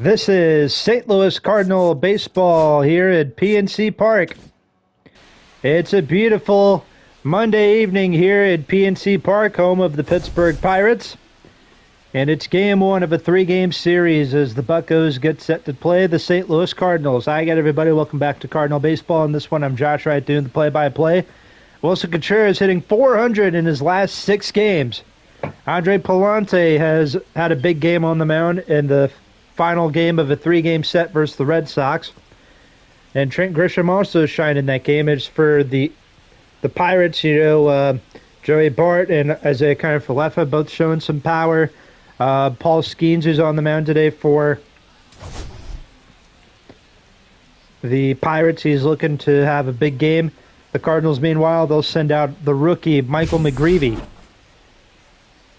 This is St. Louis Cardinal baseball here at PNC Park. It's a beautiful Monday evening here at PNC Park, home of the Pittsburgh Pirates. And it's game one of a three-game series as the Buccos get set to play the St. Louis Cardinals. Hi again, everybody. Welcome back to Cardinal Baseball. In this one, I'm Josh Wright doing the play-by-play. Wilson Contreras hitting .400 in his last 6 games. Andre Palante has had a big game on the mound in the final game of a 3-game set versus the Red Sox. And Trent Grisham also shined in that game. It's for the Pirates, Joey Bart and Isaiah Kiner-Falefa both showing some power. Paul Skeens, who's on the mound today for the Pirates, he's looking to have a big game. The Cardinals, meanwhile, they'll send out the rookie, Michael McGreevy.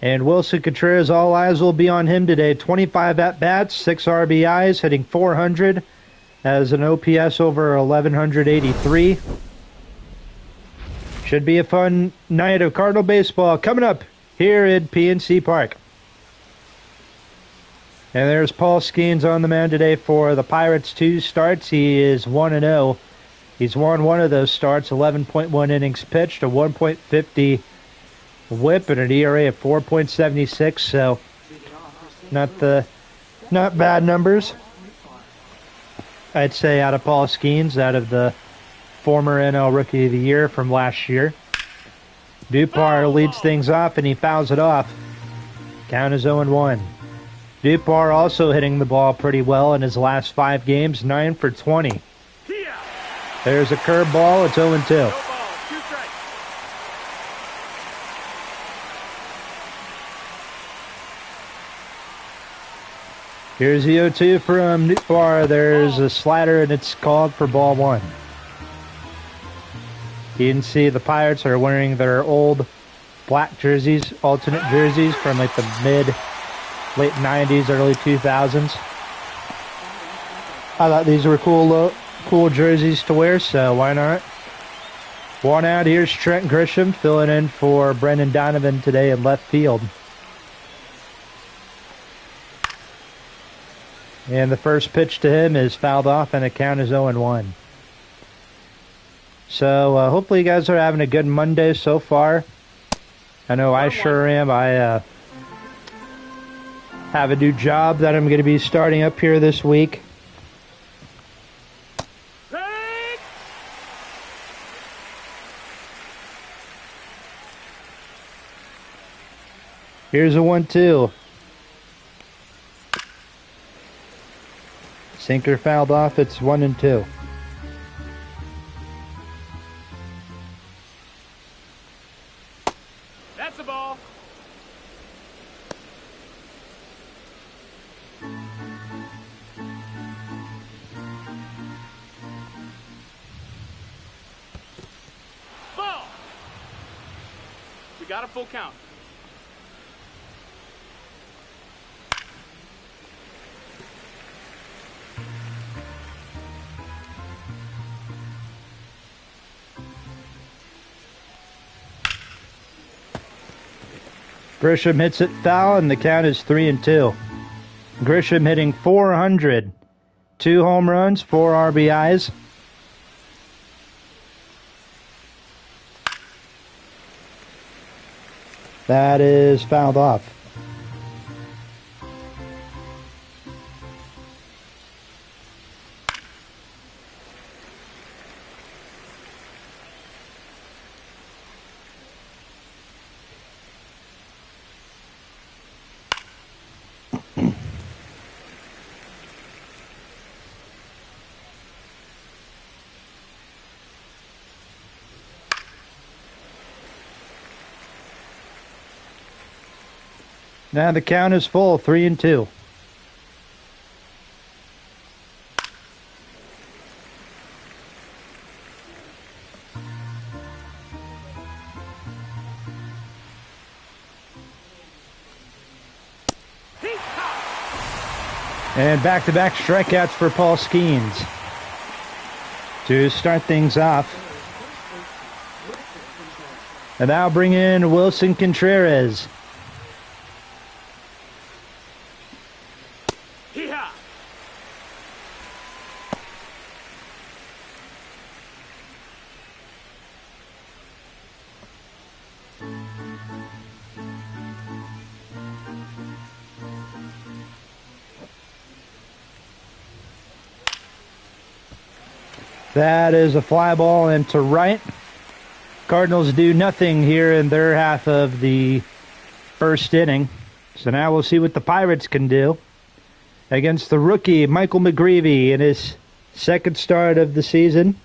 And Wilson Contreras, all eyes will be on him today. 25 at-bats, 6 RBIs, hitting .400, has an OPS over 1,183. Should be a fun night of Cardinal baseball coming up here at PNC Park. And there's Paul Skeens on the mound today for the Pirates. 2 starts. He is 1-0. He's won one of those starts, 11.1 innings pitched, a 1.50 whip, and an ERA of 4.76. So not bad numbers, I'd say, out of Paul Skeens, out of the former NL Rookie of the Year from last year. Dupar leads things off, and he fouls it off. Count is 0-1. Dupar also hitting the ball pretty well in his last 5 games, 9 for 20. There's a curveball, it's 0-2. Here's the 0-2 from Dupar. There's a slider, and it's called for ball 1. You can see the Pirates are wearing their old black jerseys, alternate jerseys from like the late 90s, early 2000s. I thought these were cool jerseys to wear, so why not? One out, here's Trent Grisham filling in for Brendan Donovan today in left field. And the first pitch to him is fouled off, and the count is 0-1. So hopefully you guys are having a good Monday so far. I know I sure am. I have a new job that I'm going to be starting up here this week. Here's a 1-2. Sinker fouled off. It's 1-2. That's the ball. Ball. We got a full count. Grisham hits it foul, and the count is 3-2. Grisham hitting .400. 2 home runs, 4 RBIs. That is fouled off. Now the count is full, 3-2. And back-to-back strikeouts for Paul Skeens to start things off. And now bring in Wilson Contreras. That is a fly ball into right. Cardinals do nothing here in their half of the first inning. So now we'll see what the Pirates can do against the rookie Michael McGreevy in his second start of the season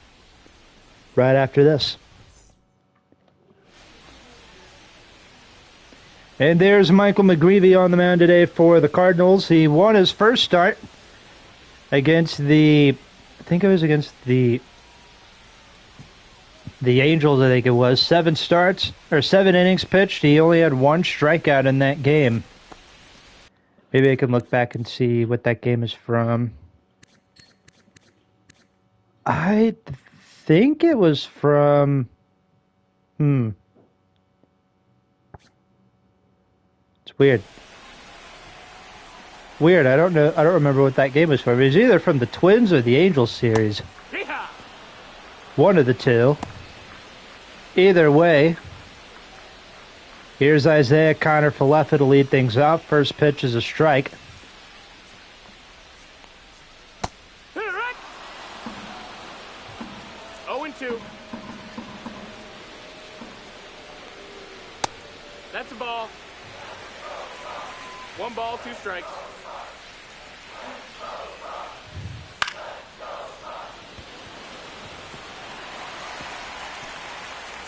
right after this. And there's Michael McGreevy on the mound today for the Cardinals. He won his first start against the Angels, I think it was. 7 innings pitched. He only had 1 strikeout in that game. Maybe I can look back and see what that game is from. I think it was from... It's weird. I don't know. I don't remember what that game was from. It was either from the Twins or the Angels series. Yeehaw! One of the two. Either way, here's Isaiah Connor Falefa to lead things off. First pitch is a strike. Hit it right. 0-2. That's a ball. 1 ball, 2 strikes.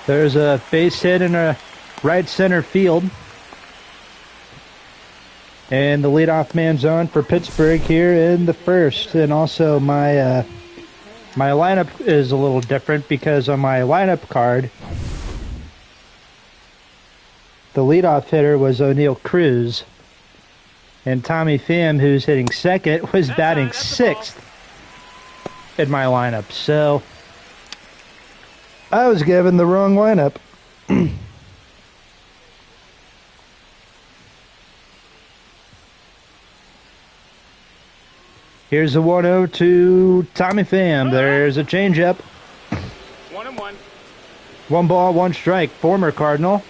There's a base hit in a right center field. And the leadoff man's on for Pittsburgh here in the first. And also my lineup is a little different because on my lineup card, the leadoff hitter was O'Neill Cruz. And Tommy Pham, who's hitting second, was batting 6th in my lineup. So I was given the wrong lineup. Here's a 1-0 to Tommy Pham. There's a changeup. 1-1. 1 ball, 1 strike. Former Cardinal.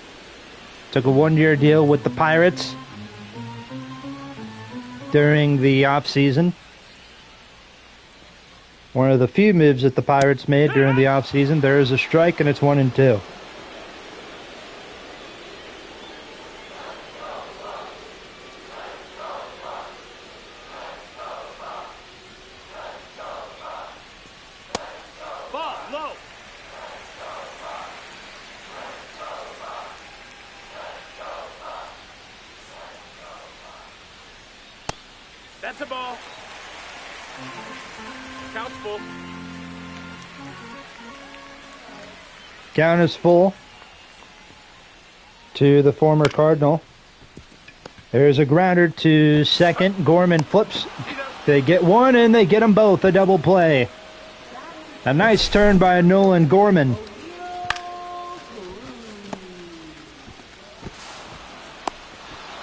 Took a 1-year deal with the Pirates during the offseason. One of the few moves that the Pirates made during the offseason. There is a strike, and it's 1-2. Ball, low. That's a ball. Count's full. Count is full to the former Cardinal. There's a grounder to second. Gorman flips. They get one, and they get them both. A double play. A nice turn by Nolan Gorman.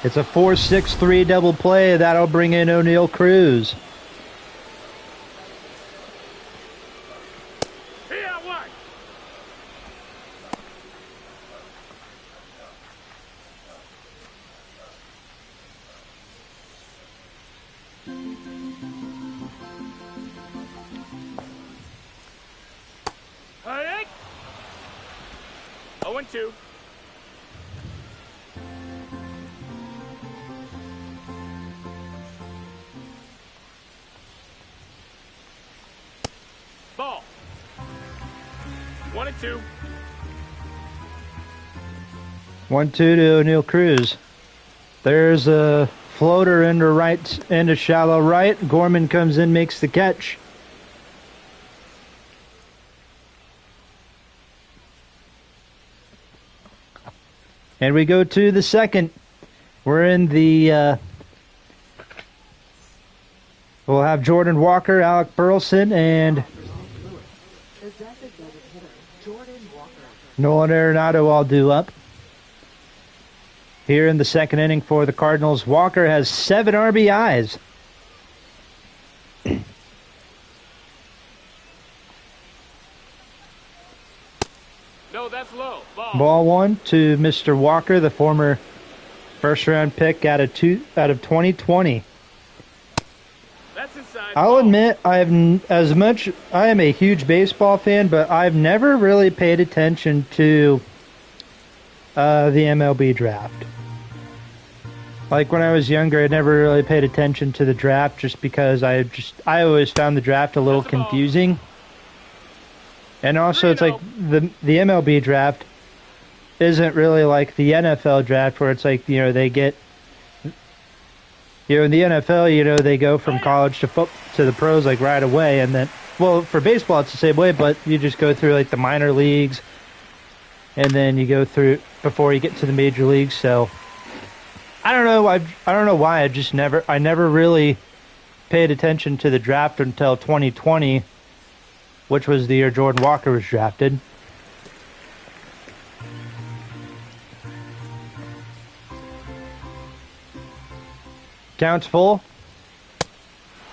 It's a 4-6-3 double play. That'll bring in O'Neill Cruz. Hey! 0-2. Ball. 1-2. 1-2 to O'Neill Cruz. There's a floater into shallow right. Gorman comes in, makes the catch. And we go to the second. We're in the... we'll have Jordan Walker, Alec Burleson, and Nolan Arenado all due up. Here in the second inning for the Cardinals, Walker has 7 RBIs. No, that's low. Ball 1 to Mr. Walker, the former first-round pick out of 2020. That's That's inside. I'll Ball. admit, I am a huge baseball fan, but I've never really paid attention to the MLB draft. Like when I was younger, I never really paid attention to the draft just because I always found the draft a little That's a ball. confusing. And also, it's like 3-0. the MLB draft isn't really like the NFL draft where it's like, they get, in the NFL, they go from college to the pros like right away. And then, well, for baseball, it's the same way, but you just go through like the minor leagues and then you go through before you get to the major leagues. So I don't know. I don't know why. I never really paid attention to the draft until 2020, which was the year Jordan Walker was drafted. Counts full.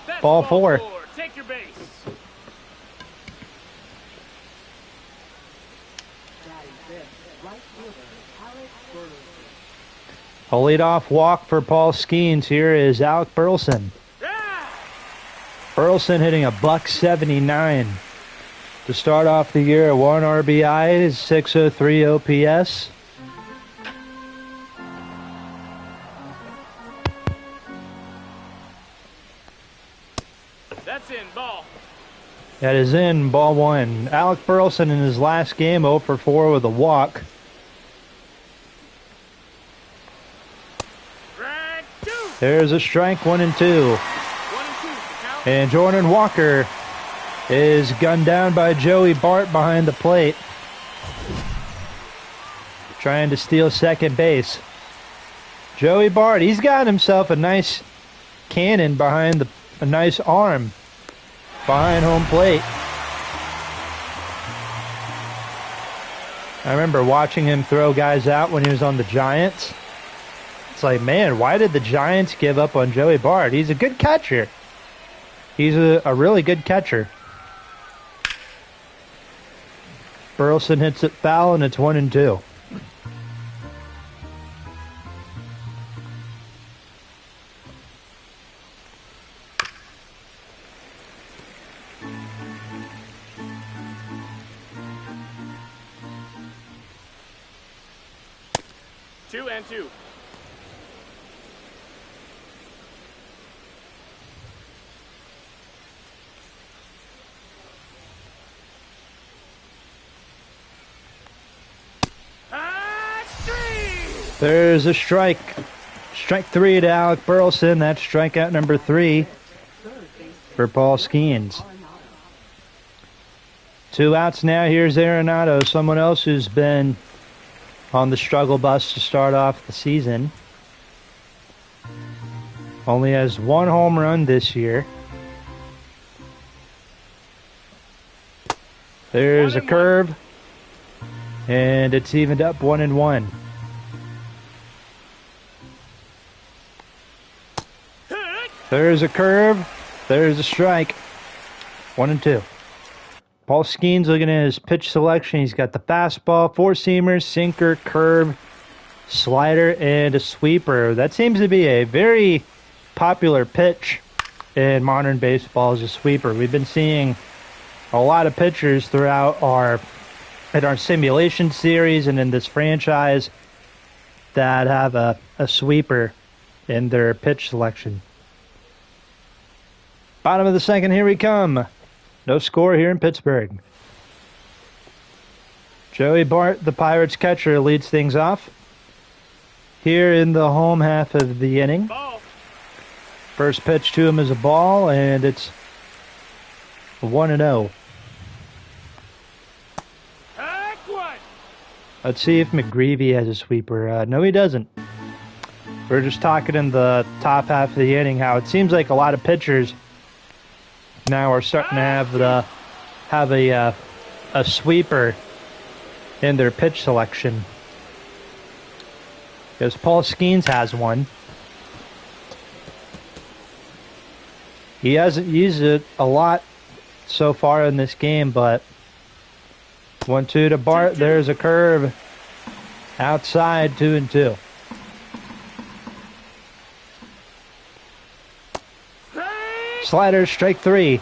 That's Ball 4. Take your base. A leadoff walk for Paul Skeens. Here is Alec Burleson. Yeah. Burleson hitting a .179 to start off the year. 1 RBI, 603 OPS. That's in. Ball. That is in, ball 1. Alec Burleson in his last game, 0 for 4 with a walk. Strike 2. There's a strike, 1-2. 1 and 2. Count. And Jordan Walker is gunned down by Joey Bart behind the plate, trying to steal second base. Joey Bart, he's got himself a nice cannon behind a nice arm behind home plate. I remember watching him throw guys out when he was on the Giants. It's like, man, why did the Giants give up on Joey Bart? He's a good catcher. He's a really good catcher. Burleson hits it foul, and it's 1-2. Two and 2. There's a strike. Strike 3 to Alec Burleson. That's strikeout number 3 for Paul Skeens. 2 outs now. Here's Arenado, someone else who's been on the struggle bus to start off the season. Only has 1 home run this year. There's a curve, and it's evened up 1-1. There's a curve. There's a strike. 1-2. Paul Skeens looking at his pitch selection. He's got the fastball, 4-seamer, sinker, curve, slider, and a sweeper. That seems to be a very popular pitch in modern baseball as a sweeper. We've been seeing a lot of pitchers throughout our simulation series and in this franchise that have a sweeper in their pitch selection. Bottom of the second, here we come. No score here in Pittsburgh. Joey Bart, the Pirates catcher, leads things off here in the home half of the inning. Ball. First pitch to him is a ball, and it's 1-0. Let's see if McGreevy has a sweeper. No, he doesn't. We're just talking in the top half of the inning how it seems like a lot of pitchers now are starting to have a sweeper in their pitch selection. Because Paul Skeens has one. He hasn't used it a lot so far in this game, but 1-2 to Bart. There's a curve outside, 2-2. Slider, strike 3.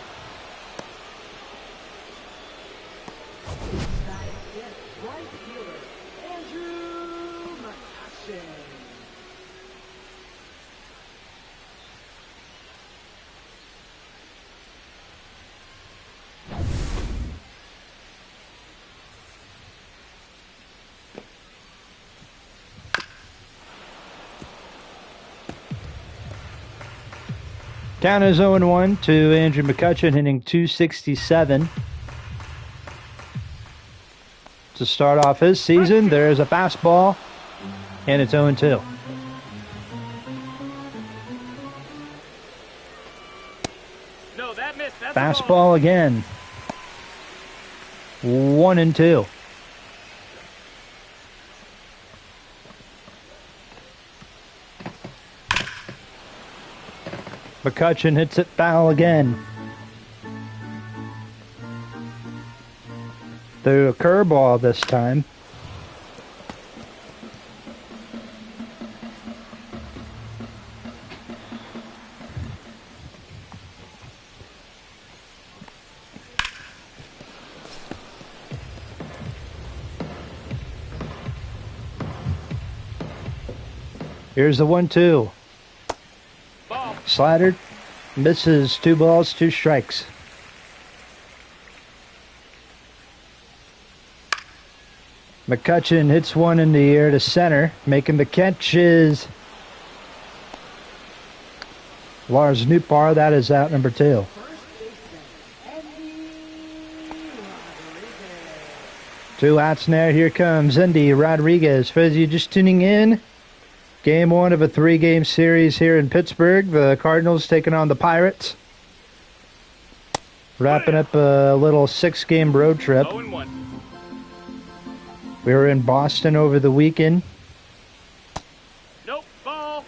Count is 0-1 to Andrew McCutcheon, hitting .267. To start off his season, there's a fastball, and it's 0-2. No, that missed. That's Fastball again. 1-2. McCutcheon hits it foul again. Threw a curveball this time. Here's the 1-2. ball. Slider misses. 2 balls, 2 strikes. McCutcheon hits one in the air to center. Making the catch is Lars Nootbaar. That is out number 2. Two outs now. Here comes Endy Rodriguez. For those of you just tuning in, Game 1 of a 3-game series here in Pittsburgh. The Cardinals taking on the Pirates. Wrapping up a little 6-game road trip. 0-1. We were in Boston over the weekend. Nope. Ball.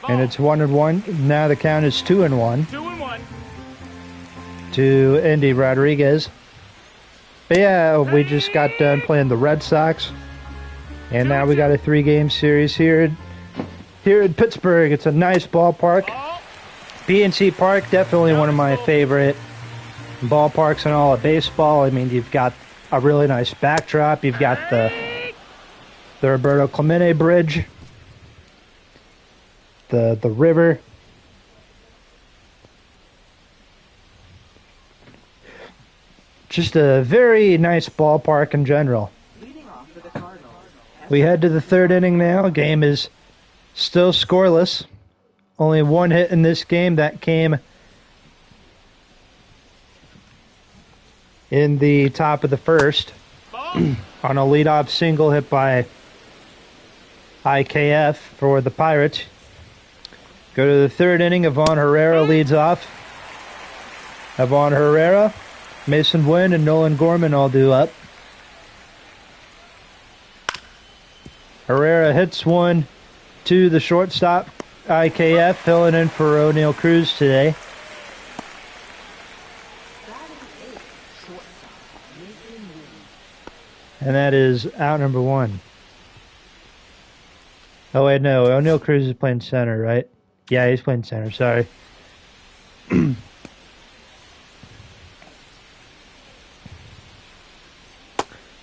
And it's 1-1. Now the count is 2-1 2-1. to Endy Rodriguez. But yeah, we just got done playing the Red Sox. And now we got a 3-game series here in Pittsburgh. It's a nice ballpark. Ball. PNC Park, definitely one of my favorite ballparks in all of baseball. I mean, you've got a really nice backdrop. You've got the Roberto Clemente Bridge, the river. Just a very nice ballpark in general. We head to the 3rd inning now. Game is still scoreless. Only 1 hit in this game. That came in the top of the 1st on a leadoff single hit by IKF for the Pirates. Go to the 3rd inning. Ivan Herrera leads off. Ivan Herrera, Mason Wynn, and Nolan Gorman all due up. Herrera hits one to the shortstop. IKF filling in for O'Neal Cruz today. And that is out number 1. Oh wait, no, O'Neal Cruz is playing center, right? Yeah, he's playing center, sorry.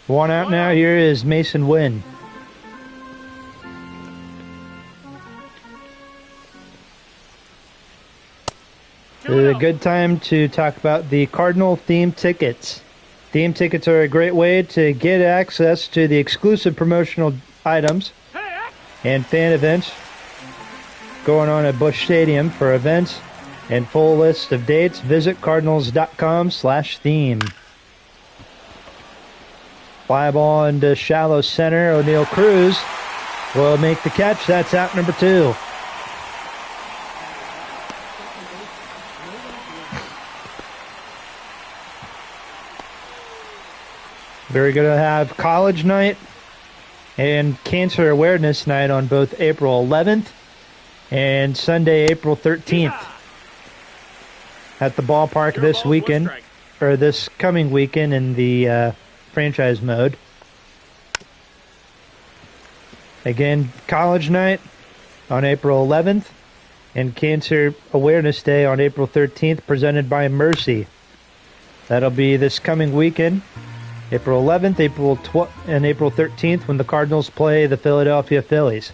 One out now. Here is Mason Wynn. A good time to talk about the Cardinal theme tickets. Theme tickets are a great way to get access to the exclusive promotional items and fan events going on at Busch Stadium. For events and full list of dates, visit cardinals.com/theme. Fly ball into shallow center. O'Neal Cruz will make the catch. That's out number 2. We're going to have college night and cancer awareness night on both April 11th and Sunday, April 13th at the ballpark this weekend, or this coming weekend in the franchise mode. Again, College Night on April 11th and Cancer Awareness Day on April 13th, presented by Mercy. That'll be this coming weekend, April 11th, and April 13th, when the Cardinals play the Philadelphia Phillies.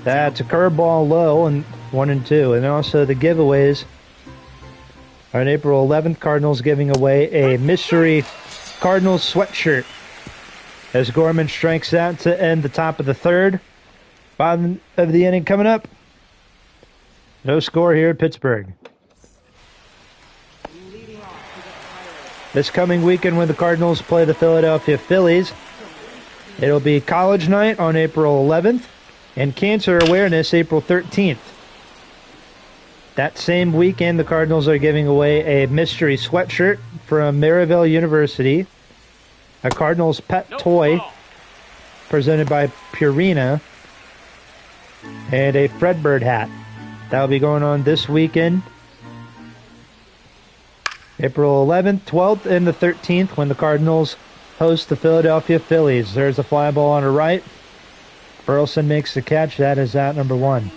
That's a curveball low, and 1-2. And also the giveaways. On April 11th, Cardinals giving away a mystery Cardinals sweatshirt as Gorman strikes out to end the top of the third. Bottom of the inning coming up. No score here at Pittsburgh. This coming weekend when the Cardinals play the Philadelphia Phillies, it'll be College Night on April 11th and Cancer Awareness April 13th. That same weekend, the Cardinals are giving away a mystery sweatshirt from Maryville University, a Cardinals pet toy presented by Purina, and a Fredbird hat. That'll be going on this weekend, April 11th, 12th, and the 13th, when the Cardinals host the Philadelphia Phillies. There's a fly ball on the right. Burleson makes the catch. That is out number 1.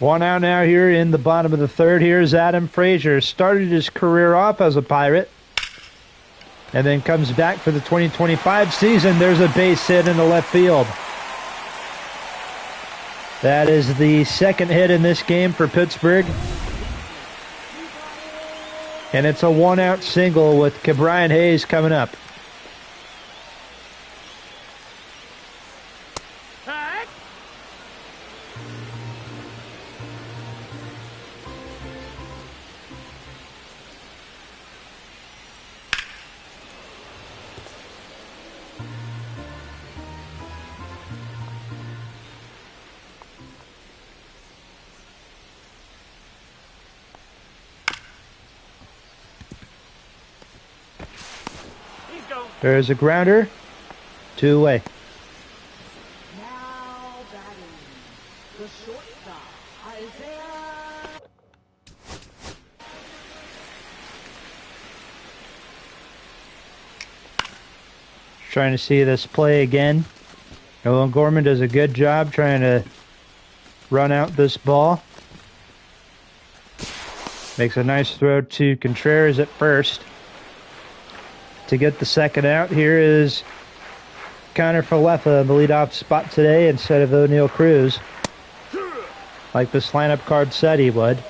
One out now here in the bottom of the third. Here's Adam Frazier. Started his career off as a Pirate and then comes back for the 2025 season. There's a base hit in the left field. That is the second hit in this game for Pittsburgh. And it's a one-out single with Ke'Bryan Hayes coming up. There's a grounder, 2 away. Now batting, the shortstop, Isaiah. Trying to see this play again. Nolan Gorman does a good job trying to run out this ball. Makes a nice throw to Contreras at first. To get the second out, here is Connor Falefa in the leadoff spot today instead of O'Neal Cruz, like this lineup card said he would.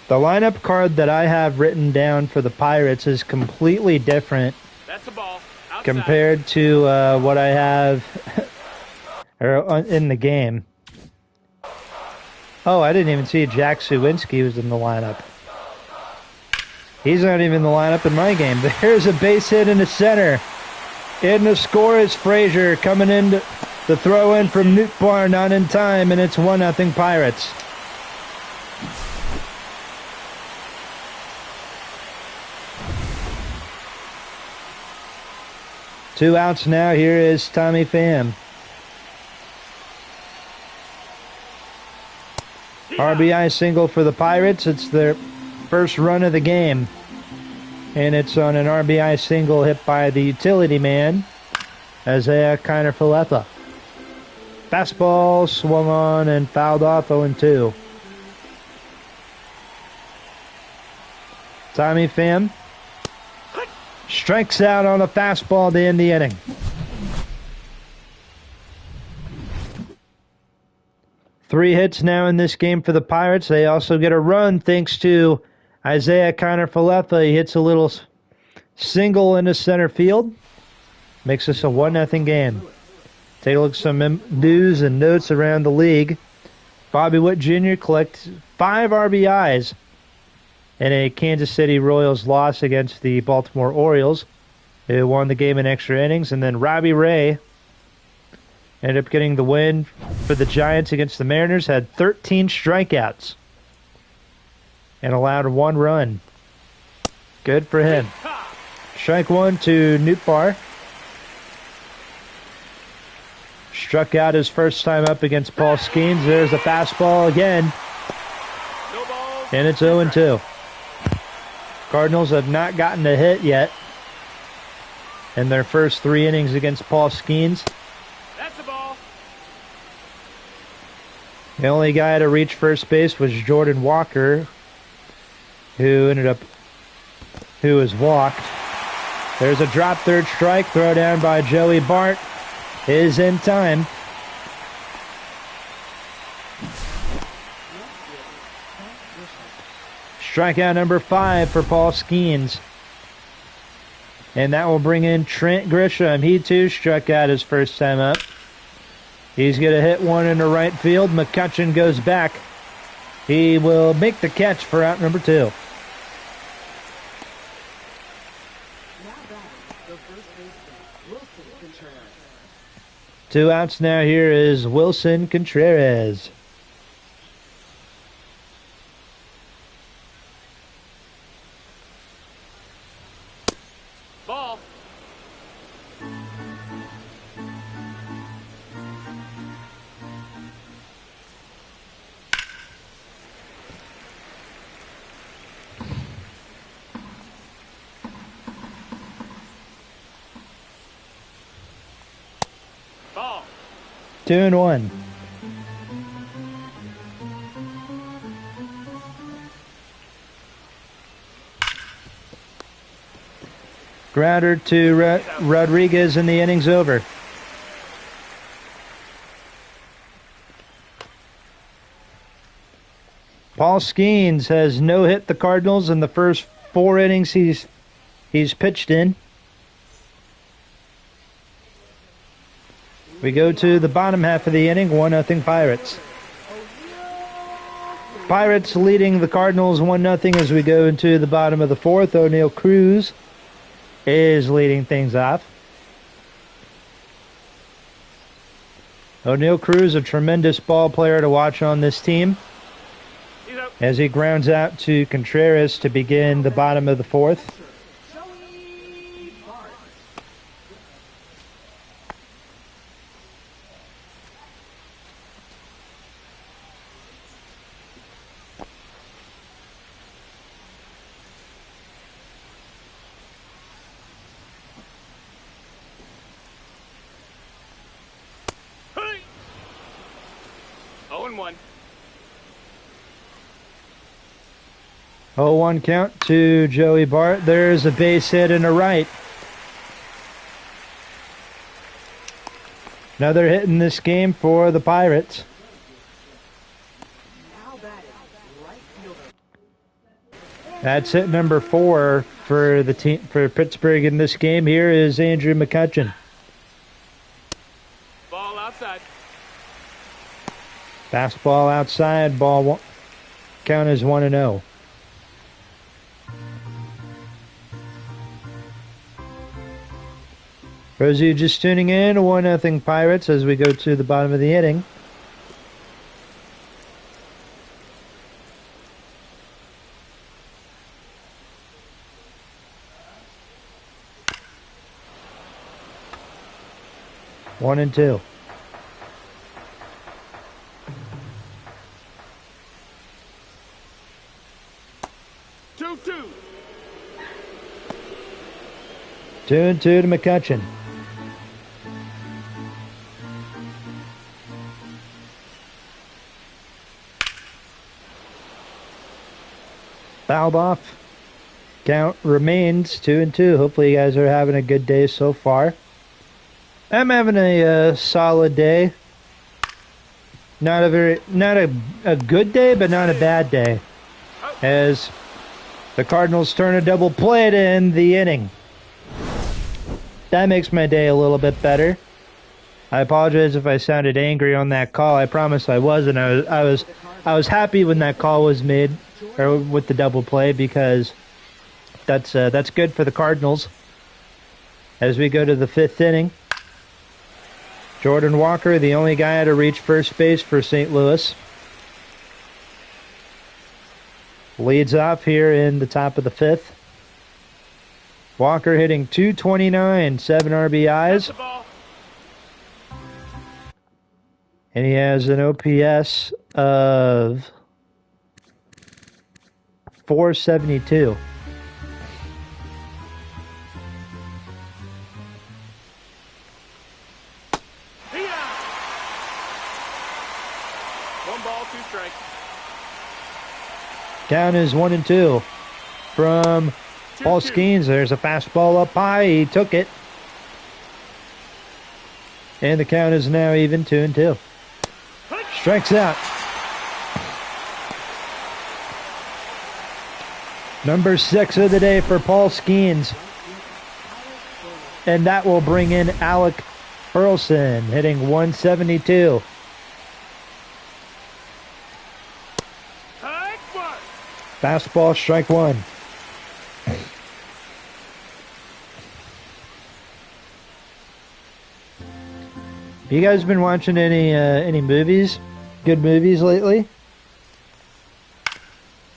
The lineup card that I have written down for the Pirates is completely different. That's a ball. Outside. Compared to what I have in the game. Oh, I didn't even see Jack Suwinski was in the lineup. He's not even in the lineup in my game. There's a base hit in the center. In the score is Frazier coming in the throw in from Nootbaar, not in time, and it's 1-0 Pirates. Two outs now. Here is Tommy Pham. RBI single for the Pirates. It's their first run of the game. And it's on an RBI single hit by the utility man, Isaiah Kiner-Falefa. Fastball swung on and fouled off 0-2. Tommy Pham strikes out on a fastball to end the inning. Three hits now in this game for the Pirates. They also get a run thanks to Isaiah Kiner-Falefa. He hits a little single into center field. Makes this a 1-0 game. Take a look at some news and notes around the league. Bobby Witt Jr. collects 5 RBIs in a Kansas City Royals loss against the Baltimore Orioles, who won the game in extra innings. And then Robbie Ray ended up getting the win for the Giants against the Mariners, had 13 strikeouts and allowed 1 run. Good for him. Strike 1 to Nootbaar. Struck out his first time up against Paul Skeens. There's a fastball again. No balls. And it's 0-2. Cardinals have not gotten a hit yet in their first 3 innings against Paul Skeens. That's the ball. The only guy to reach first base was Jordan Walker, who was walked. There's a drop third strike, throw down by Joey Bart is in time. Strikeout number 5 for Paul Skeens. And that will bring in Trent Grisham. He too struck out his first time up. He's going to hit one into right field. McCutcheon goes back. He will make the catch for out number 2. Two outs now. Here is Wilson Contreras. Ball. Ball. 2-1. Grounder to Rodriguez, and the inning's over. Paul Skeens has no hit the Cardinals in the first 4 innings he's pitched in. We go to the bottom half of the inning, 1-0 Pirates. Pirates leading the Cardinals 1-0 as we go into the bottom of the 4th. O'Neal Cruz is leading things off. O'Neal Cruz, a tremendous ball player to watch on this team, as he grounds out to Contreras to begin the bottom of the 4th. Hey. 0-1. 0-1 count to Joey Bart. There's a base hit and a right. Another hit in this game for the Pirates. That's hit number 4 for the team for Pittsburgh in this game. Here is Andrew McCutcheon. Ball outside. Fastball outside. Ball one, count is 1-0. Those of you just tuning in, 1-0 Pirates as we go to the bottom of the inning. One and 2. Two. 2-2 to McCutcheon. Fouled off. Count remains 2-2. Hopefully you guys are having a good day so far. I'm having a solid day. Not a good day, but not a bad day. As the Cardinals turn a double play to end the inning. That makes my day a little bit better. I apologize if I sounded angry on that call. I promise I wasn't. I was happy when that call was made, or with the double play, because that's good for the Cardinals. As we go to the 5th inning, Jordan Walker, the only guy to reach first base for St. Louis, leads off here in the top of the 5th. Walker hitting .229, 7 RBIs. And he has an OPS of 472. One ball, 2 strikes. Count is 1-2 from Paul 2-2. Skeens. There's a fastball up high. He took it. And the count is now even 2-2. Strikes out. Number 6 of the day for Paul Skeens. And that will bring in Alec Burleson, hitting 172. Fastball, strike one. Have you guys been watching any movies? Good movies lately?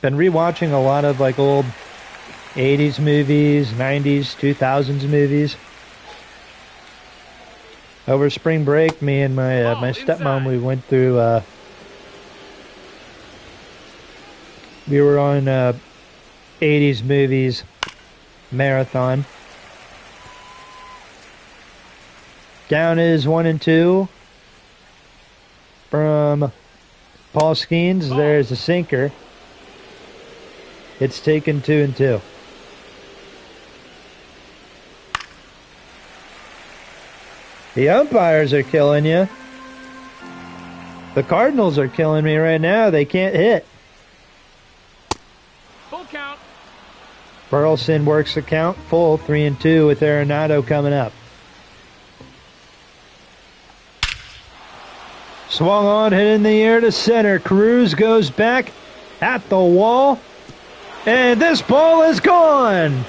Been rewatching a lot of like old 80s movies, 90s, 2000s movies. Over spring break, me and my stepmom, we went through. We were on 80s movies marathon. Down is 1-2 from Paul Skeens. There's a sinker. It's taken 2-2. The umpires are killing you. The Cardinals are killing me right now. They can't hit. Full count. Burleson works the count full, 3-2 with Arenado coming up. Swung on, hit in the air to center. Cruz goes back at the wall. And this ball is gone.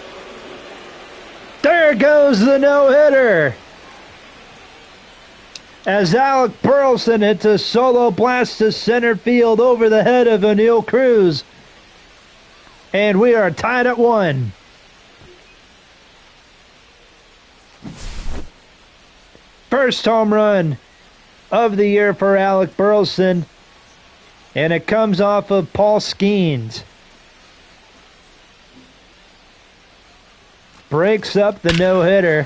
There goes the no-hitter. As Alec Burleson hits a solo blast to center field over the head of O'Neill Cruz. And we are tied at 1. First home run of the year for Alec Burleson. And it comes off of Paul Skeens. Breaks up the no-hitter.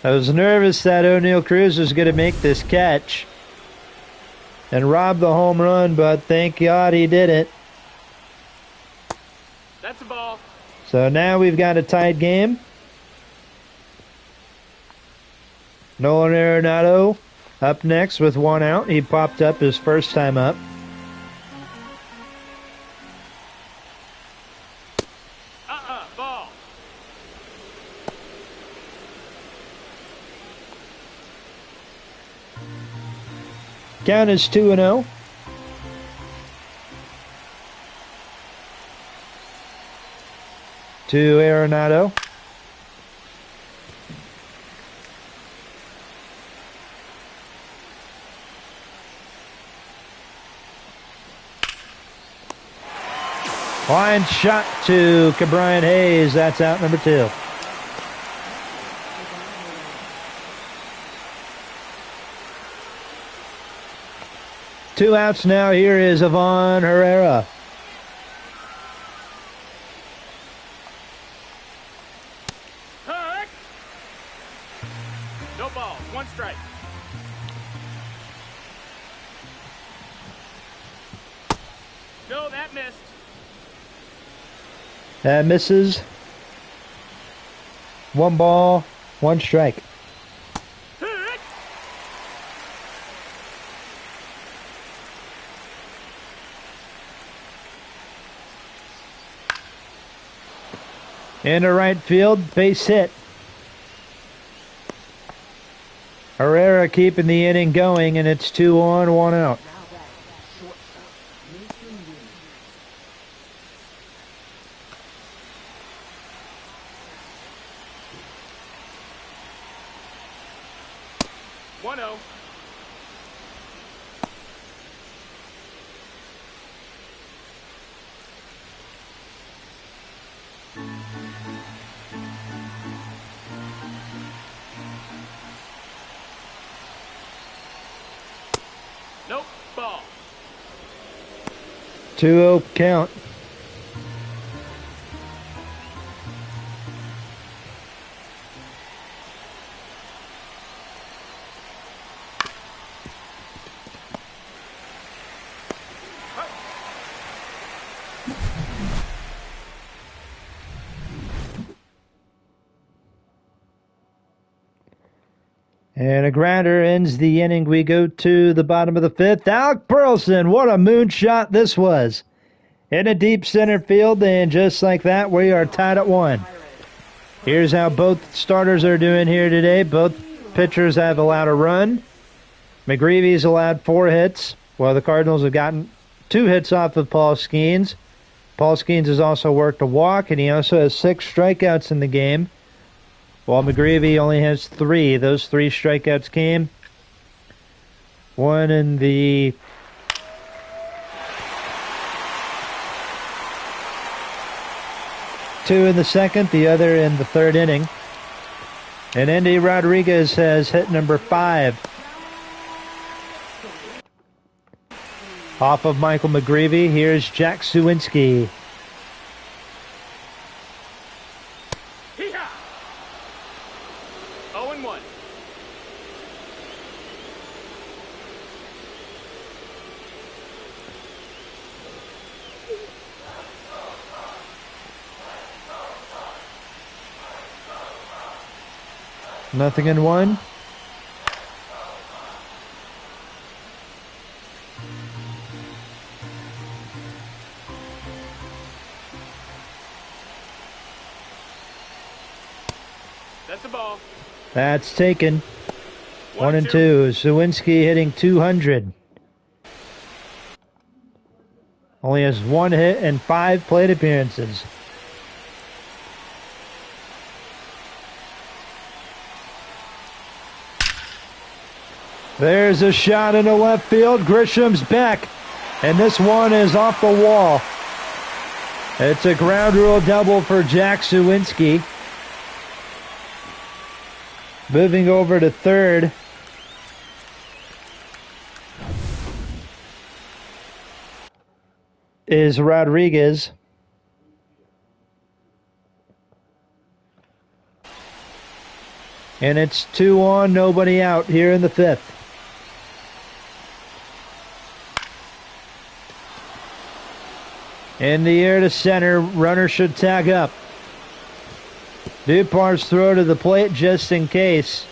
I was nervous that O'Neill Cruz was going to make this catch and rob the home run, but thank God he did it. That's a ball. So now we've got a tied game. Nolan Arenado up next with 1 out. He popped up his first time up. Ball. Count is 2-0. To Arenado. Line shot to Cabrian Hayes. That's out number 2. Two outs now. Here is Ivan Herrera. No ball. 1 strike. No, that missed. That misses. 1 ball, 1 strike. Into right field, base hit. Herrera keeping the inning going, and it's 2 on, 1 out. Nope, ball. 2-0 count. And a grounder ends the inning. We go to the bottom of the fifth. Alec Burleson, what a moonshot this was. In a deep center field, and just like that, we are tied at 1. Here's how both starters are doing here today. Both pitchers have allowed a run. McGreevy's allowed 4 hits, while the Cardinals have gotten 2 hits off of Paul Skeens. Paul Skeens has also worked a walk, and he also has 6 strikeouts in the game, while McGreevy only has 3. Those 3 strikeouts came. One in the two in the second, the other in the third inning. And Andy Rodriguez has hit number 5 off of Michael McGreevy. Here's Jack Suwinski. Hee-haw! 0-1. Nothing in 1. That's a ball. That's taken. 1 and 2. Suwinski hitting 200. Only has 1 hit and 5 plate appearances. There's a shot into left field. Grisham's back, and this one is off the wall. It's a ground rule double for Jack Suwinski. Moving over to third is Rodriguez. And it's 2 on, nobody out here in the 5th. In the air to center, runner should tag up. Dupar's throw to the plate just in case.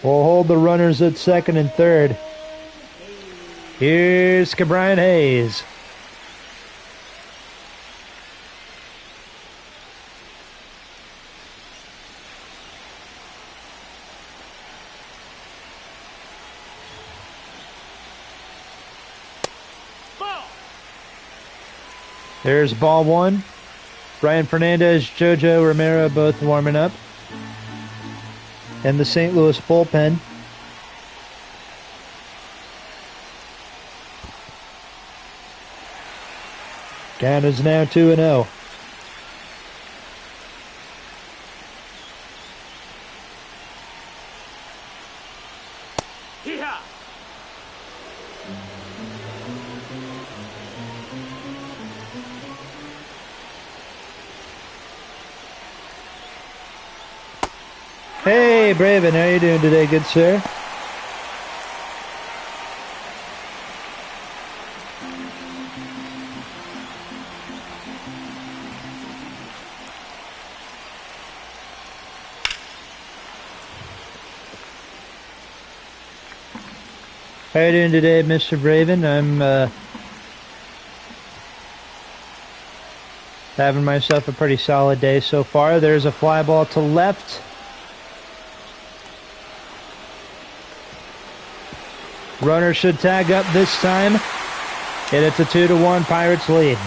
We'll hold the runners at second and third. Here's Cabrian Hayes. There's ball 1. Brian Fernandez, Jojo Romero both warming up. And the St. Louis bullpen. Count is now 2-0. Hee-haw! Hey, Braven, how you doing today, good sir? How you doing today, Mr. Braven? I'm having myself a pretty solid day so far. There's a fly ball to left. Runner should tag up this time. And it's a 2-1 Pirates lead.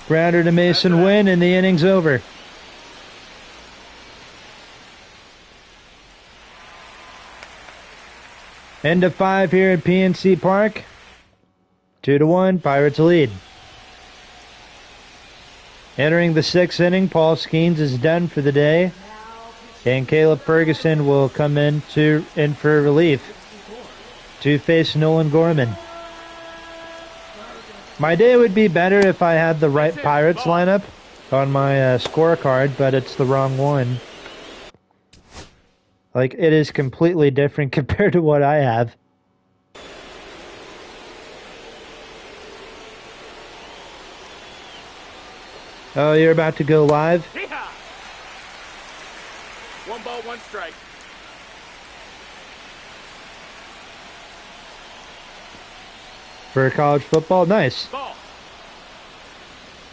Grounder to Mason Wynn, and the inning's over. End of 5 here at PNC Park. 2-1, Pirates lead. Entering the 6th inning, Paul Skeens is done for the day, and Caleb Ferguson will come in for relief to face Nolan Gorman. My day would be better if I had the right Pirates lineup on my scorecard, but it's the wrong one. Like, it is completely different compared to what I have. Oh, you're about to go live? Yeehaw! 1 ball, 1 strike. For college football? Nice. Ball.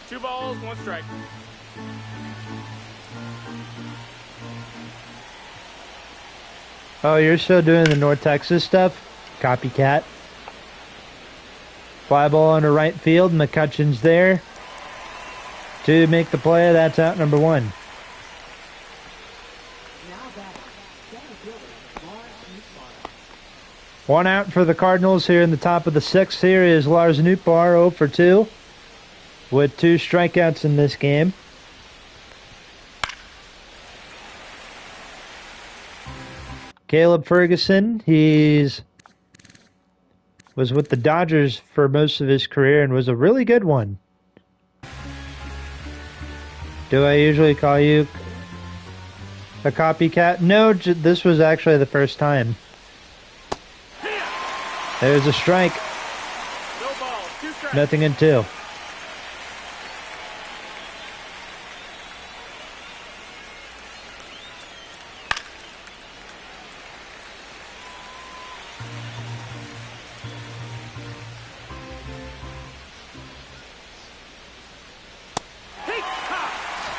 2 balls, 1 strike. Oh, you're still doing the North Texas stuff? Copycat. Fly ball into right field. McCutcheon's there to make the play. That's out number 1. Now batting, center fielder, Lars Nootbaar. 1 out for the Cardinals here in the top of the 6th. Here is Lars Nootbaar, 0 for 2, with 2 strikeouts in this game. Caleb Ferguson, was with the Dodgers for most of his career and was a really good one. Do I usually call you a copycat? No, this was actually the first time. There's a strike. No ball, 2 strikes. Nothing in 2.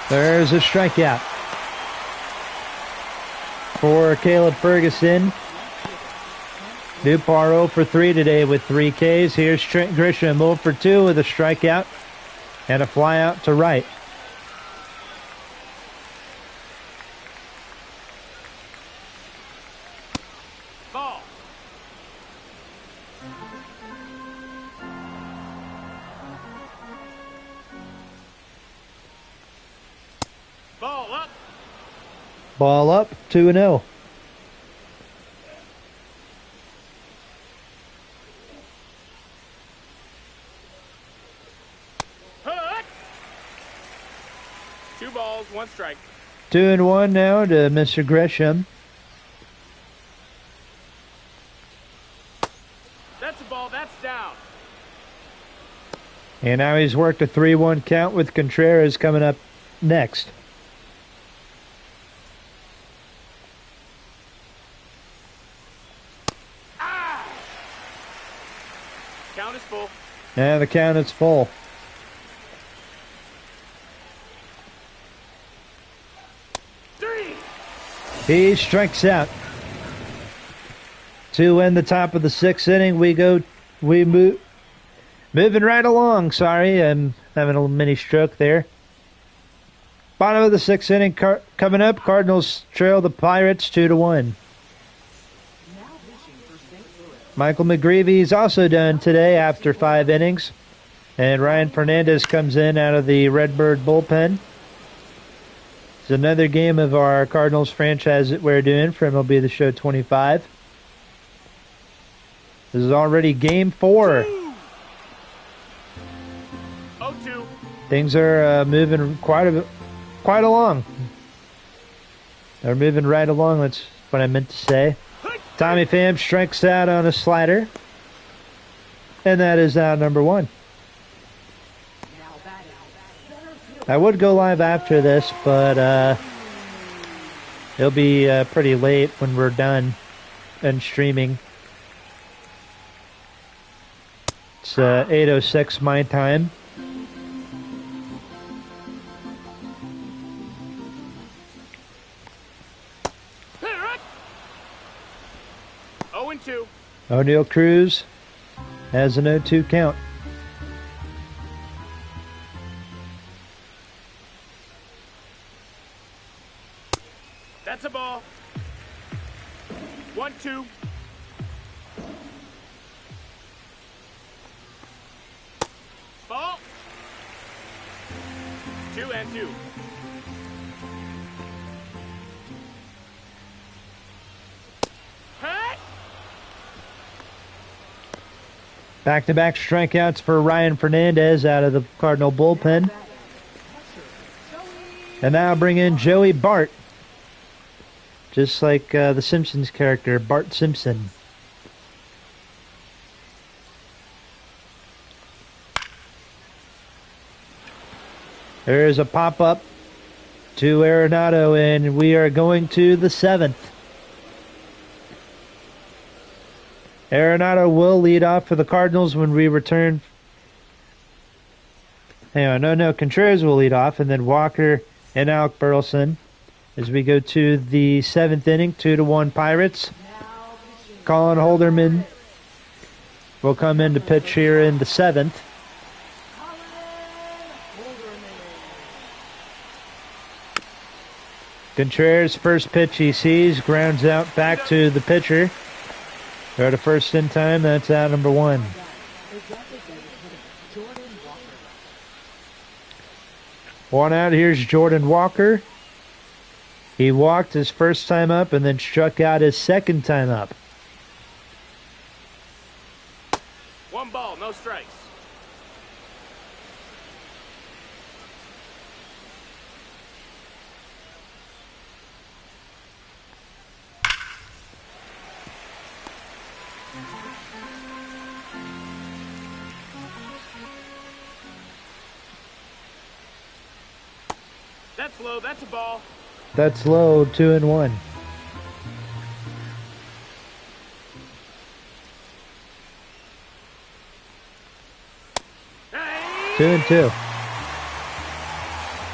There's a strikeout for Caleb Ferguson. Nootbaar 0 for 3 today with 3 Ks. Here's Trent Grisham 0 for 2 with a strikeout and a fly out to right. Ball. Ball up. Ball up, 2-0. Hut. 2 balls, 1 strike. 2-1 now to Mr. Grisham. That's a ball, that's down. And now he's worked a 3-1 count with Contreras coming up next. Count is full. And the count is full. He strikes out. To end the top of the 6th inning, moving right along. Sorry, I'm having a mini stroke there. Bottom of the 6th inning coming up. Cardinals trail the Pirates 2-1. Now pitching for St. Louis. Michael McGreevy's also done today after 5 innings. And Ryan Fernandez comes in out of the Redbird bullpen. It's another game of our Cardinals franchise that we're doing for MLB The Show 25. This is already game 4. 0-2. Things are moving quite along. They're moving right along. That's what I meant to say. Tommy Pham strikes out on a slider. And that is out number 1. Now batting, center fielder. I would go live after this, but it'll be pretty late when we're done and streaming. It's 8:06 my time. Oh and 2. O'Neal Cruz has an 0-2 count. That's a ball. 1-2. 2-2. Hey! Back-to-back strikeouts for Ryan Fernandez out of the Cardinal bullpen. And now bring in Joey Bart. Just like the Simpsons character, Bart Simpson. There's a pop-up to Arenado, and we are going to the 7th. Arenado will lead off for the Cardinals when we return. Hang on, no, Contreras will lead off, and then Walker and Alec Burleson as we go to the 7th inning, 2-1 Pirates. Colin Holderman will come in to pitch here in the 7th. Contreras, first pitch he sees, grounds out back to the pitcher. Go to first in time, that's out number 1. One out, here's Jordan Walker. He walked his first time up and then struck out his second time up. 1 ball, no strikes. That's low, that's a ball. That's low, 2-1. Hey! 2-2.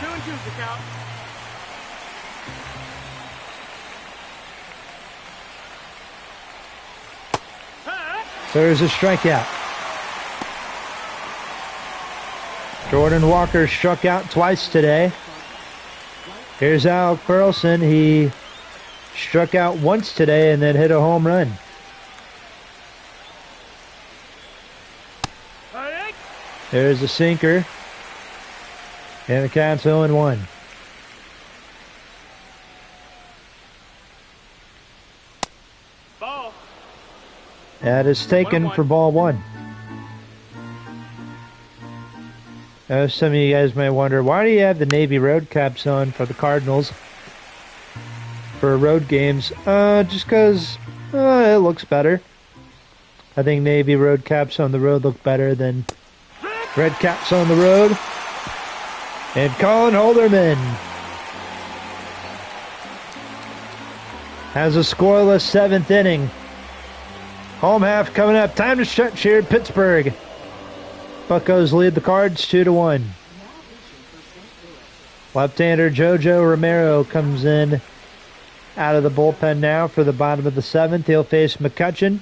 2-2 is the count. Hey! There's a strikeout. Jordan Walker struck out twice today. Here's Alec Burleson. He struck out once today and then hit a home run. Hey! There's a sinker. And the count's 0-1. Ball. That is taken for ball 1. Some of you guys may wonder, why do you have the Navy road caps on for the Cardinals for road games? Just because it looks better. I think Navy road caps on the road look better than red caps on the road. And Colin Holderman has a scoreless 7th inning. Home half coming up. Time to stretch here at Pittsburgh. Buccos lead the Cards 2-1. Left-hander Jojo Romero comes in out of the bullpen now for the bottom of the 7th. He'll face McCutchen.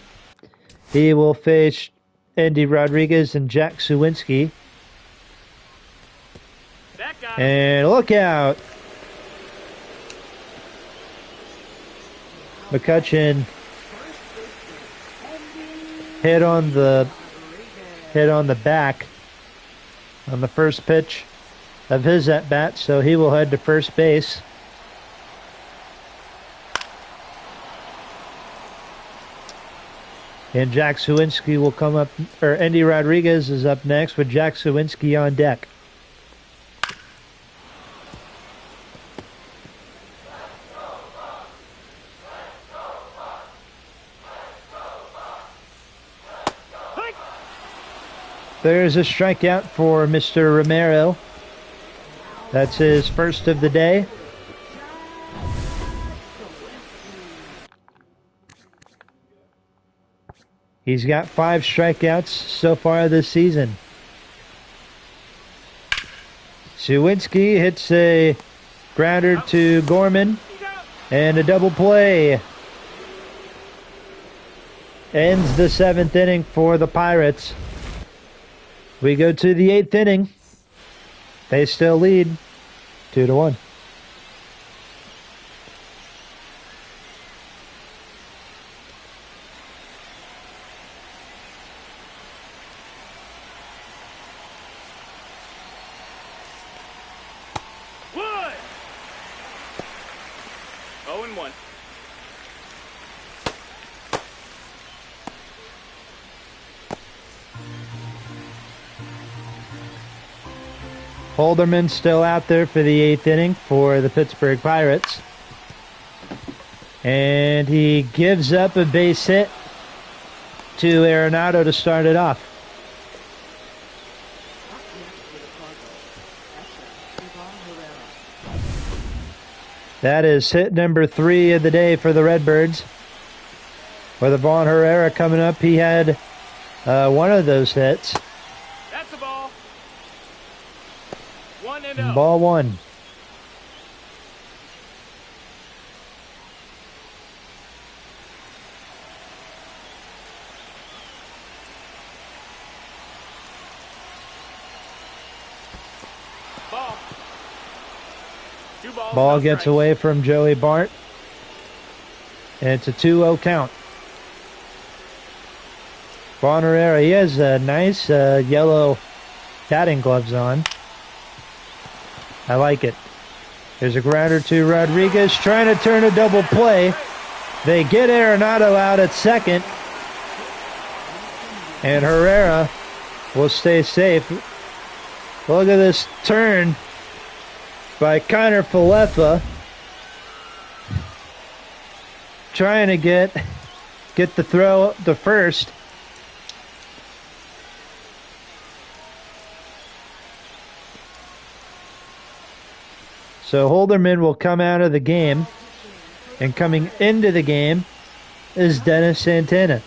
He will face Andy Rodriguez and Jack Suwinski. That guy. And look out! McCutchen hit on the back on the first pitch of his at-bat, so he will head to first base. And Jack Suwinski will come up, or Andy Rodriguez is up next with Jack Suwinski on deck. There's a strikeout for Mr. Romero. That's his first of the day. He's got 5 strikeouts so far this season. Suwinski hits a grounder to Gorman and a double play. Ends the 7th inning for the Pirates. We go to the 8th inning. They still lead 2-1. 0-1. Holderman still out there for the 8th inning for the Pittsburgh Pirates. And he gives up a base hit to Arenado to start it off. That is hit number 3 of the day for the Redbirds. With Vaughn Herrera coming up, he had one of those hits. That's a ball. 1-0. Ball 1. Ball. 2 balls. Ball no gets strikes. away from Joey Bart. And it's a 2-0 count. Vaughn Herrera, he has nice yellow batting gloves on. I like it. There's a grounder to Rodriguez trying to turn a double play. They get Arenado out at second. And Herrera will stay safe. Look at this turn by Connor Falefa. Trying to get the throw to first. So Holderman will come out of the game, and coming into the game is Dennis Santana.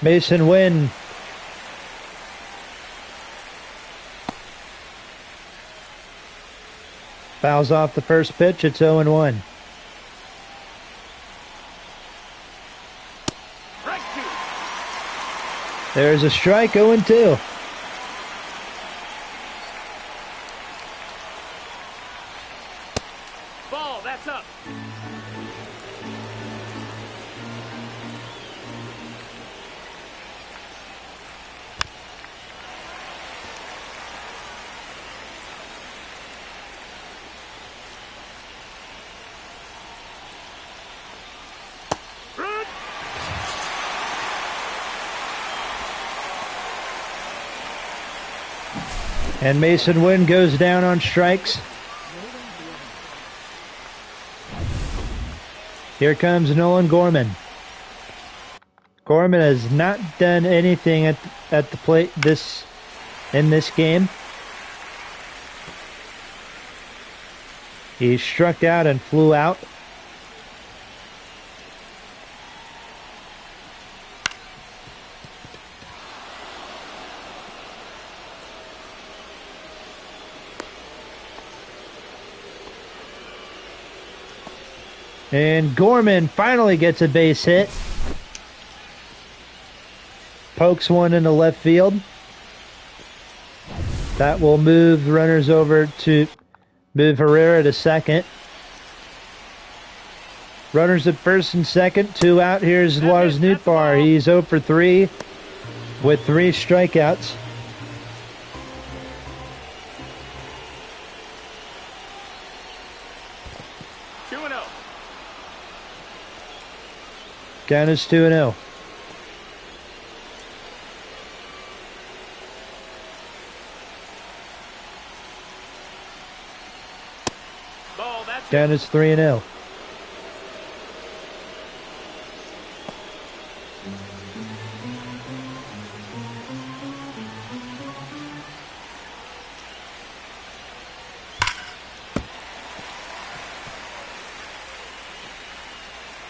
Mason Wynn fouls off the first pitch. It's 0-1. Strike 2. There's a strike, 0-2. Ball. That's up. And Mason Wynn goes down on strikes. Here comes Nolan Gorman. Gorman has not done anything at the plate in this game. He struck out and flew out. And Gorman finally gets a base hit. Pokes one into left field. That will move runners over to move Herrera to second. Runners at first and second. 2 out. Here's Lars Nootbaar. He's 0 for 3 with 3 strikeouts. Count is 2-0. Count is 3-0.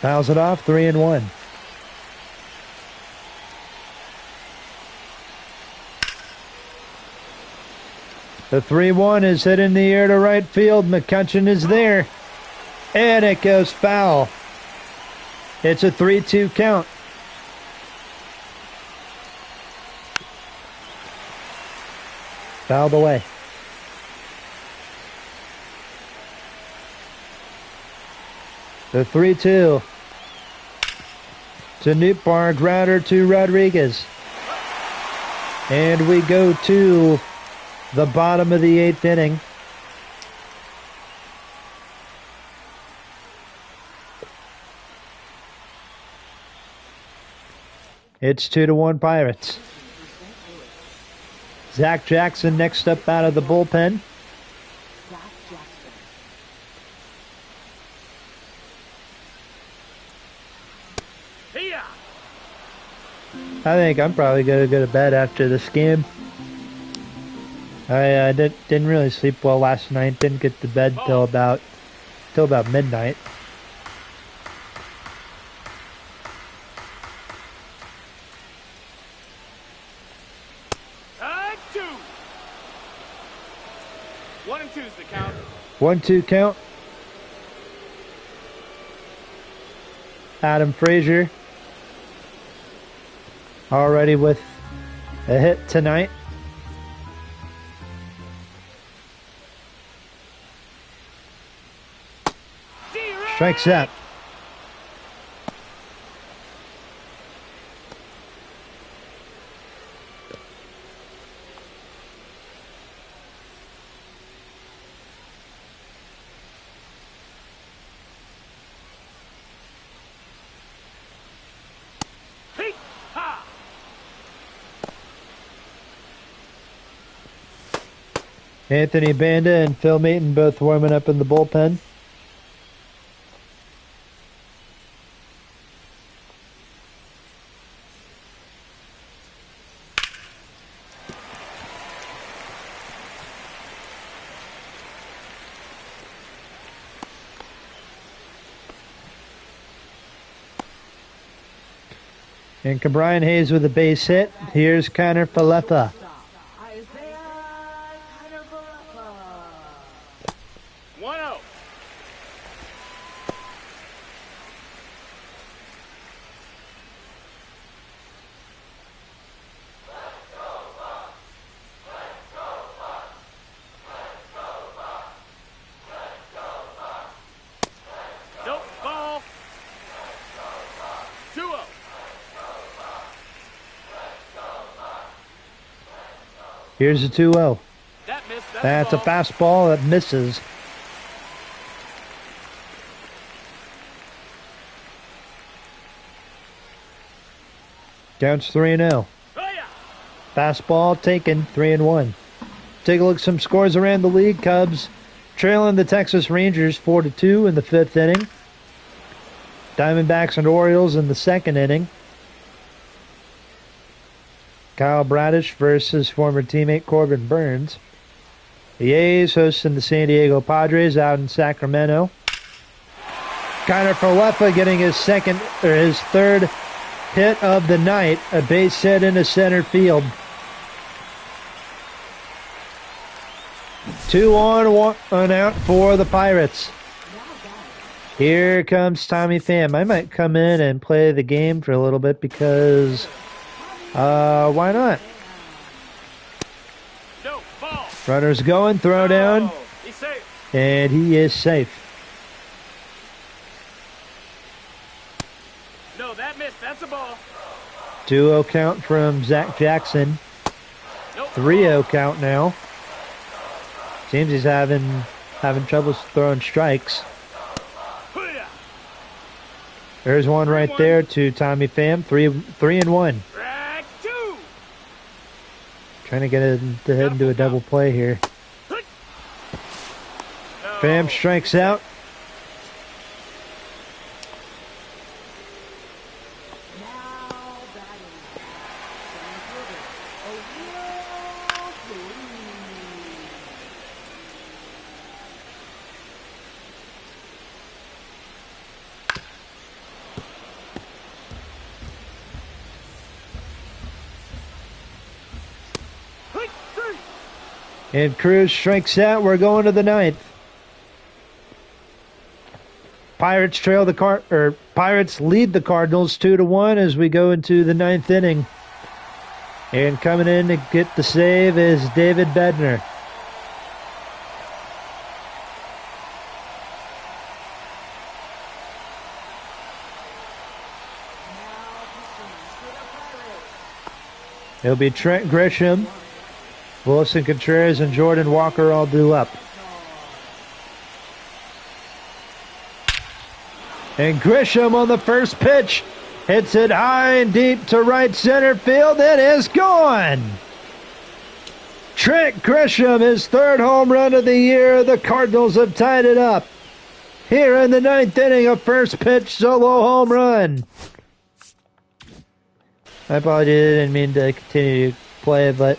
Fouls it off, 3-1. The 3-1 is hit in the air to right field. McCutcheon is there. And it goes foul. It's a 3-2 count. Fouled away. The 3-2. To Newpark, grounder to Rodriguez. And we go to the bottom of the 8th inning. It's 2-1 Pirates. Zach Jackson next up out of the bullpen. Zach Jackson. Here. I think I'm probably going to go to bed after this game. I didn't really sleep well last night. Didn't get to bed till about midnight. Two. 1 and 2's the count. 1-2 count. Adam Frazier already with a hit tonight. Strikes out. Anthony Banda and Phil Maton both warming up in the bullpen. And Brian Hayes with a base hit. Here's Connor Falefa. Isaiah Canavarapa. 1-0. Nope, ball. 2-0. Here's a 2-0. That missed. That's a fastball that misses. Counts 3-0. Oh, yeah. Fastball taken, 3-1. Take a look at some scores around the league. Cubs trailing the Texas Rangers 4-2 in the 5th inning. Diamondbacks and Orioles in the 2nd inning. Kyle Bradish versus former teammate Corbin Burns. The A's hosting the San Diego Padres out in Sacramento. Connor Falefa getting his third hit of the night, a base hit into center field. 2 on, 1 out for the Pirates. Here comes Tommy Pham. I might come in and play the game for a little bit because why not? No, ball. Runner's going, throw down, Oh, he's safe. and he is safe. No, that missed. That's a ball. 2-0 count from Zach Jackson. Nope. 3-0 count now. Seems he's having trouble throwing strikes. Hoo-yah. There's one right there to Tommy Pham. 3-1. Track 2. Trying to get it to head into a double play here. No. Pham strikes out. Now batting. Center fielder. O'Neill Green. And Cruz strikes out. We're going to the 9th. Pirates Pirates lead the Cardinals 2-1 as we go into the 9th inning. And coming in to get the save is David Bednar. It'll be Trent Grisham, Wilson Contreras, and Jordan Walker all due up. And Grisham on the first pitch hits it high and deep to right center field. It is gone. Trent Grisham, his third home run of the year. The Cardinals have tied it up. Here in the ninth inning, a first pitch solo home run. I apologize, I didn't mean to continue to play, but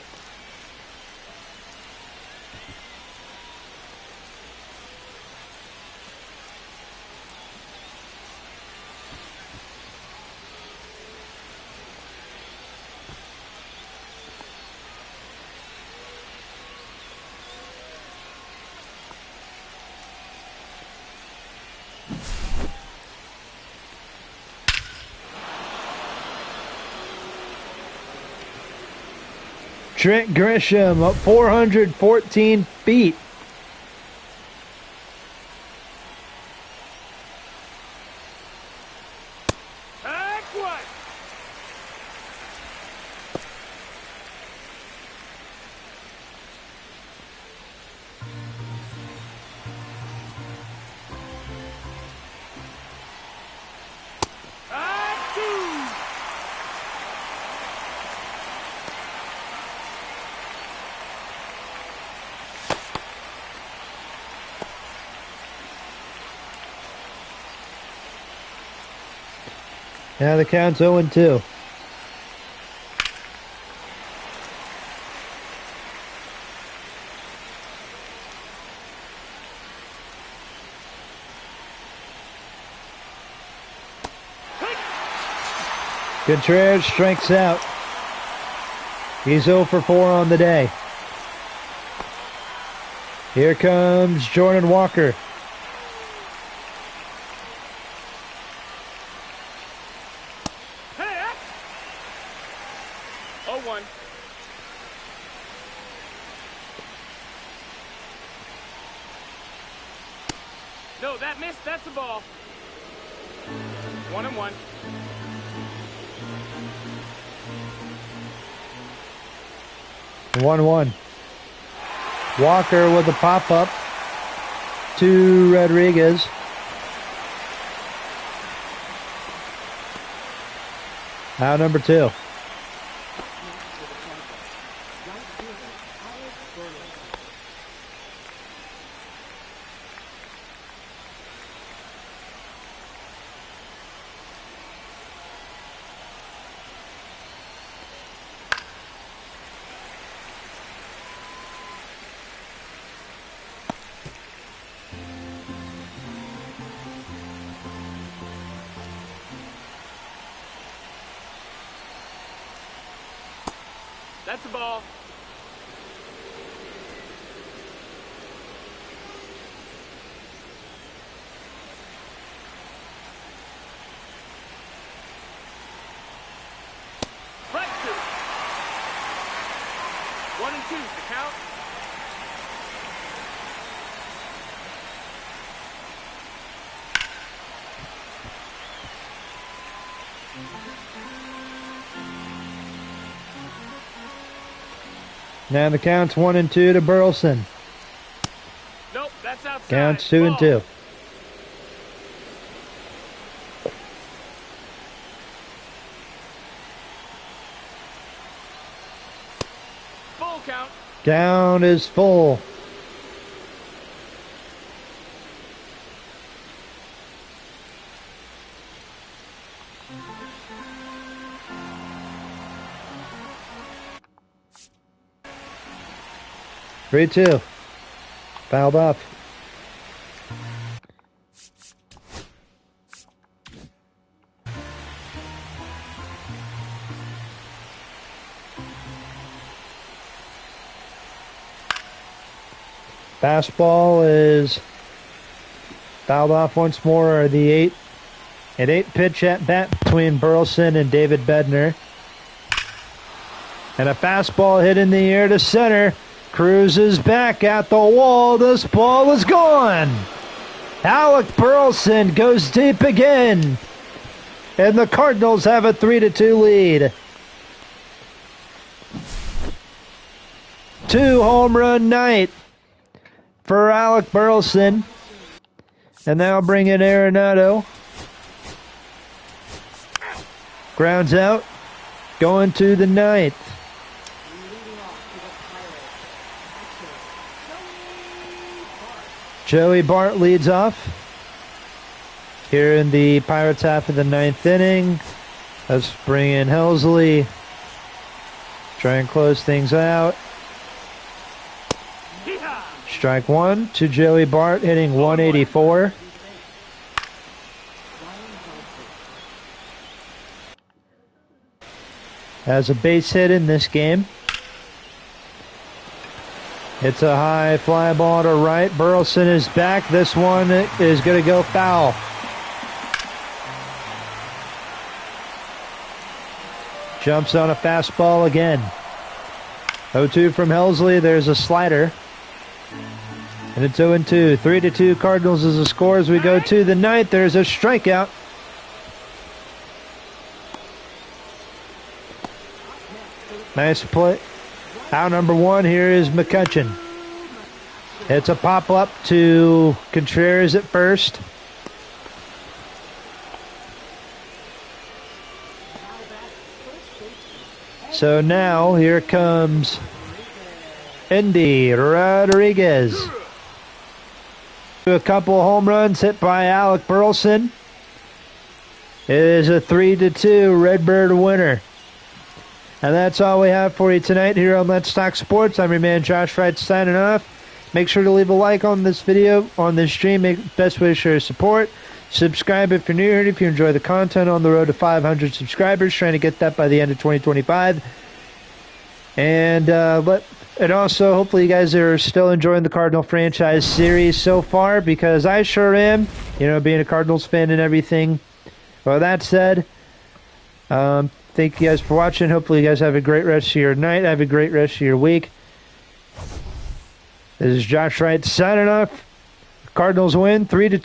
Trent Grisham up 414 feet. Heck what? Now the count's 0-2. Contreras strikes out. He's 0 for 4 on the day. Here comes Jordan Walker. Hey, 0-1. No, that missed. That's a ball. 1-1. One. Walker with a pop-up to Rodriguez. Out number 2. That's a ball. Strike 2. 1-2 the count. Now the count's 1-2 to Burleson. Nope, that's outside. Counts 2-2. Full count. Count is full. Three, 2. Fouled off. Fastball is fouled off once more. An 8 pitch at bat between Burleson and David Bednar. And a fastball hit in the air to center. Cruises back at the wall. This ball is gone. Alec Burleson goes deep again. And the Cardinals have a 3-2 lead. 2-home run night for Alec Burleson. And now bring in Arenado. Grounds out. Going to the ninth. Leading off to the Pirates. Joey Bart leads off. Here in the Pirates half of the ninth inning. Let's bring in Helsley. Try and close things out. Strike one to Joey Bart, hitting 184. Has a base hit in this game. It's a high fly ball to right. Burleson is back. This one is going to go foul. Jumps on a fastball again. 0-2 from Helsley. There's a slider. And it's 0-2. 3-2 Cardinals is the score as we go to the ninth. There's a strikeout. Nice play. Out number one here is McCutcheon. It's a pop-up to Contreras at first. So now here comes Indy Rodriguez. A couple home runs hit by Alec Burleson. It is a 3-2 Redbird winner. And that's all we have for you tonight here on Let's Talk Sports. I'm your man Josh Wright signing off. Make sure to leave a like on this video, on this stream. Best way to show your support. Subscribe if you're new here. If you enjoy the content, on the road to 500 subscribers. Trying to get that by the end of 2025. And also, hopefully you guys are still enjoying the Cardinal franchise series so far, because I sure am. You know, being a Cardinals fan and everything. Well, that said, thank you guys for watching. Hopefully you guys have a great rest of your night. Have a great rest of your week. This is Josh Wright signing off. Cardinals win 3-2.